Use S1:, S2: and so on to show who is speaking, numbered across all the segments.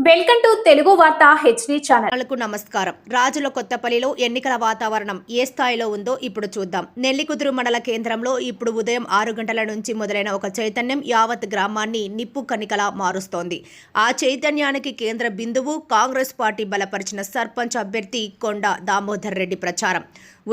S1: Welcome to Telugu వార్త HD channel
S2: కు నమస్కారం. రాజుల కొత్తపల్లిలో ఎన్నికల వాతావరణం ఏ స్థాయిలో ఉందో ఇప్పుడు చూద్దాం. నెల్లికుదురు మండల కేంద్రంలో ఇప్పుడు ఉదయం 6 గంటల నుంచి మొదలైన ఒక చైతన్యం యావత్ గ్రామాన్ని నిప్పు కణికలా మారుస్తోంది. ఆ చైతన్యానికి కేంద్ర బిందువు కాంగ్రెస్ పార్టీ బలపరిచిన సర్పంచ్ అభ్యర్థి కొండ దామోదర్ రెడ్డి ప్రచారం.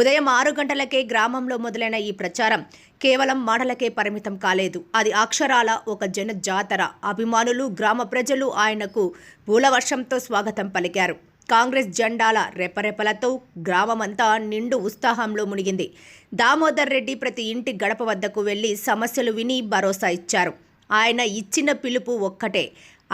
S2: ఉదయం 6 గంటలకే గ్రామంలో మొదలైన ఈ ప్రచారం కేవలం మాటలకే పరిమితం కాలేదు. అది అక్షరాల ఒక జన జాతర. అభిమానులు, గ్రామ ప్రజలు ఆయనకు పూలవర్షంతో స్వాగతం పలికారు. కాంగ్రెస్ జెండాల రెపరెపలతో గ్రామమంతా నిండు ఉత్సాహంలో మునిగింది. దామోదర్ రెడ్డి ప్రతి ఇంటి గడప వద్దకు వెళ్లి సమస్యలు విని భరోసా ఇచ్చారు. ఆయన ఇచ్చిన పిలుపు ఒక్కటే,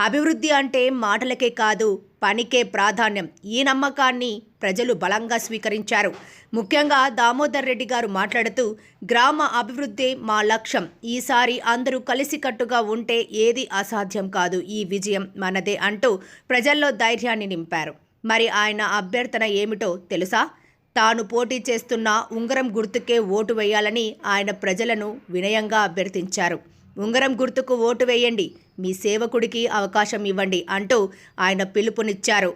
S2: అభివృద్ధి అంటే మాటలకే కాదు, పనికే ప్రాధాన్యం. ఈ నమ్మకాన్ని ప్రజలు బలంగా స్వీకరించారు. ముఖ్యంగా దామోదర్ రెడ్డి గారు మాట్లాడుతూ, గ్రామ అభివృద్ధి మా లక్ష్యం. ఈసారి అందరూ కలిసికట్టుగా ఉంటే ఏది అసాధ్యం కాదు. ఈ విజయం మనదే అంటూ ప్రజల్లో ధైర్యాన్ని నింపారు. మరి ఆయన అభ్యర్థన ఏమిటో తెలుసా? తాను పోటీ చేస్తున్న ఉంగరం గుర్తుకే ఓటు వేయాలని ఆయన ప్రజలను వినయంగా అభ్యర్థించారు. ఉంగరం గుర్తుకు ఓటు వేయండి, మీ సేవకుడికి అవకాశం ఇవ్వండి అంటూ ఆయన పిలుపునిచ్చారు.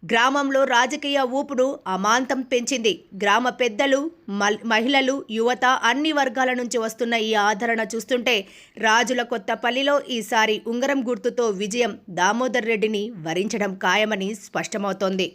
S2: గ్రామంలో రాజకీయ ఊపును అమాంతం పెంచింది. గ్రామ పెద్దలు, మహిళలు, యువత అన్ని వర్గాల నుంచి వస్తున్న ఈ ఆదరణ చూస్తుంటే రాజుల కొత్తపల్లిలో ఈసారి ఉంగరం గుర్తుతో విజయం దామోదర్ రెడ్డిని వరించడం ఖాయమని స్పష్టమవుతోంది.